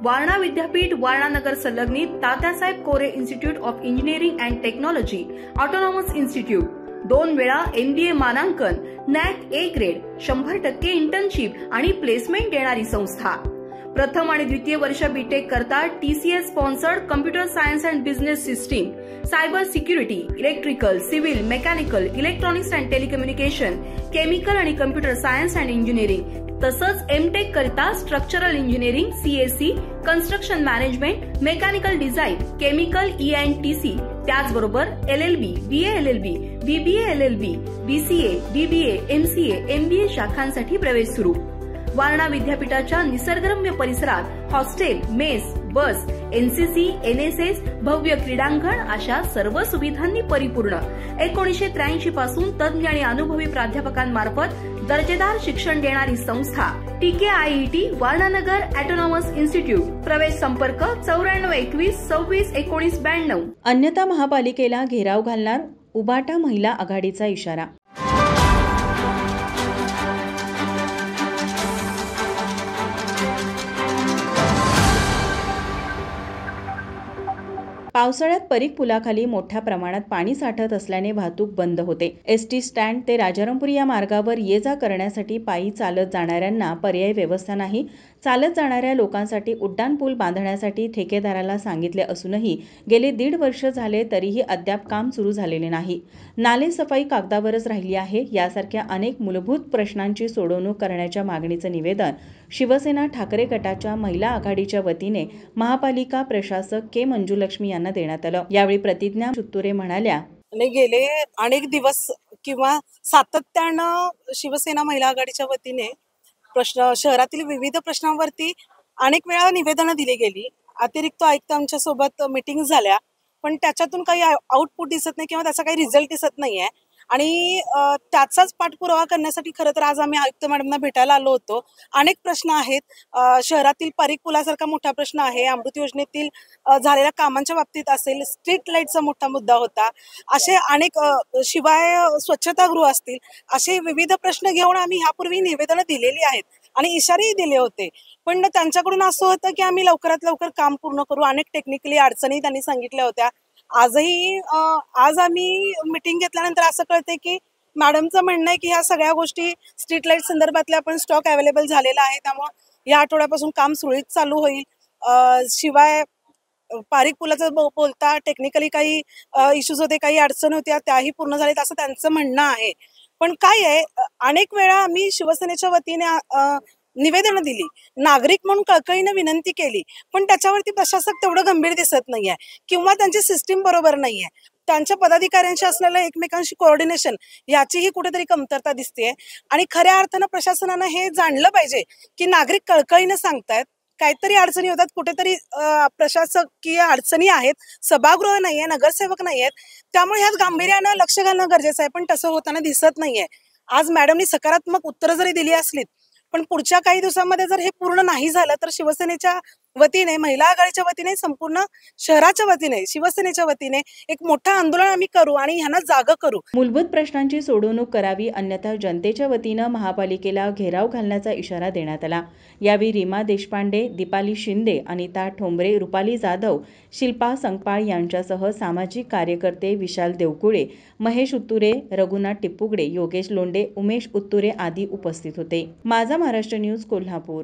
वारणा विद्यापीठ, वारणा नगर संलग्नित Tatyasaheb Kore institute of engineering and technology, autonomous institute, 2 वेळा MBA मानांकन, NAC A ग्रेड, 100% इंटर्नशिप आणि प्लेसमेंट देणारी संस्था। प्रथम आणि द्वितीय वर्ष बीटेक करता TCS sponsored computer science and business system, cyber security, electrical, civil, mechanical, electronics and telecommunication, chemical आणि कम्प्युटर सायन्स अँड इंजिनिअरिंग, तसंच MTech करता structural engineering, CSE, construction management, mechanical design, chemical ENTC, त्याचबरोबर LLB, BA LLB, BBA LLB, BCA, BBA, MCA, MBA शाखांसाठी प्रवेश सुरू। वारणा विद्यापीठाच्या निसर्गरम्य परिसरात hostel, mess, बस, NCC, NSS, भव्य क्रीडांगण अशा सर्व सुविधांनी परिपूर्ण 1983 पासून तज्ञ आणि अनुभवी प्राध्यापकांमार्फत दर्जेदार शिक्षण देणारी संस्था TKIET वारणानगर ऑटोनॉमस इन्स्टिट्यूट। प्रवेश संपर्क 9421 26 19 92। अन्यथा महापालिकेला घेराव घालणार, उबाटा महिला आघाडीचा इशारा। पावसाळ्यात परीख पुलाखाली मोठ्या प्रमाणात पाणी साठत असल्याने वाहतूक बंद होते। ST स्टँड ते राजारामपुरी या मार्गावर ये जा करण्यासाठी पायी चालत जाणाऱ्यांना पर्यायी व्यवस्था नाही। चालत जाणाऱ्या लोकांसाठी उड्डाण पूल बांधण्यासाठी ठेकेदाराला सांगितले असूनही गेले 1.5 वर्ष झाले तरीही अद्याप काम सुरू झालेले नाही। नाले सफाई कागदावरच राहिली आहे। यासारख्या अनेक मूलभूत प्रश्नांची सोडवणूक करण्याच्या मागणीचे निवेदन शिवसेना ठाकरे गटाच्या महिला आघाडीच्या वतीने महापालिका प्रशासक के मंजुलक्ष्मी यांना देण्यात आलं। यावेळी प्रतिज्ञा चित्तुरे म्हणाल्या, गेले अनेक दिवस किंवा सातत्यानं शिवसेना महिला आघाडीच्या वतीने शहरातील विविध प्रश्नांवरती अनेक वेळा निवेदनं दिली गेली। अतिरिक्त आयुक्त आमच्या सोबत मीटिंग झाल्या, पण त्याच्यातून काही आउटपुट दिसत नाही किंवा त्याचा काही रिझल्ट दिसत नाहीये आणि त्याचाच पाठपुरावा करण्यासाठी खरं तर आज आम्ही आयुक्त मॅडमना भेटायला आलो होतो। अनेक प्रश्न आहेत, शहरातील परीख पुलासारखा मोठा प्रश्न आहे, अमृत योजनेतील झालेल्या कामांच्या बाबतीत असेल, स्ट्रीट लाईटचा मोठा मुद्दा होता, असे अनेक, शिवाय स्वच्छतागृह असतील, असे विविध प्रश्न घेऊन आम्ही ह्यापूर्वी निवेदनं दिलेली आहेत आणि इशारेही दिले होते। पण त्यांच्याकडून असं होतं की आम्ही लवकरात लवकर काम पूर्ण करू। अनेक टेक्निकली अडचणी त्यांनी सांगितल्या होत्या। आज आम्ही मीटिंग घेतल्यानंतर असं कळते की मॅडमचं म्हणणं आहे की ह्या सगळ्या गोष्टी स्ट्रीट लाईट संदर्भातल्या पण स्टॉक अवेलेबल झालेला आहे, त्यामुळे या आठवड्यापासून काम सुरळीत चालू होईल। शिवाय पारीख पुलाचं बोलता टेक्निकली काही इश्यूज होते, काही अडचण होत्या, त्याही पूर्ण झालेत असं त्यांचं म्हणणं आहे। पण काय आहे, अनेक वेळा आम्ही शिवसेनेच्या वतीने निवेदनं दिली, नागरिक म्हणून कळकळीनं विनंती केली, पण त्याच्यावरती प्रशासक तेवढं गंभीर दिसत नाहीये किंवा त्यांची सिस्टीम बरोबर नाहीये। त्यांच्या पदाधिकाऱ्यांशी असलेलं एकमेकांशी कोऑर्डिनेशन याचीही कुठेतरी कमतरता दिसते आणि खऱ्या अर्थानं प्रशासनानं हे जाणलं पाहिजे की नागरिक कळकळीनं सांगतायत, काहीतरी अडचणी होतात, कुठेतरी प्रशासकीय अडचणी आहेत, सभागृह नाहीये, नगरसेवक नाहीयेत, त्यामुळे ह्यात गांभीर्यानं लक्ष घालणं गरजेचं आहे, पण तसं होताना दिसत नाहीये। आज मॅडमनी सकारात्मक उत्तरं जरी दिली असलीत, पण पुढच्या काही दिवसांमध्ये जर हे पूर्ण नाही झालं तर शिवसेनेच्या वतीने, महिला आघाडीच्या वतीने, संपूर्ण शहराच्या वतीने, शिवसेनेच्या वतीने एक मोठं आंदोलन आम्ही करू आणि ह्यांना जागं करू। मूलभूत प्रश्नांची सोडवणूक करावी, अन्यथा जनतेच्या वतीनं महापालिकेला घेराव घालण्याचा इशारा देण्यात आला। यावेळी रीमा देशपांडे, दीपाली शिंदे, अनिता ठोंबरे, रुपाली जाधव, शिल्पा संकपाळ यांच्यासह सामाजिक कार्यकर्ते विशाल देवकुळे, महेश उत्तुरे, रघुनाथ टिप्पुगडे, योगेश लोंढे, उमेश उत्तुरे आदी उपस्थित होते। माझा महाराष्ट्र न्यूज, कोल्हापूर।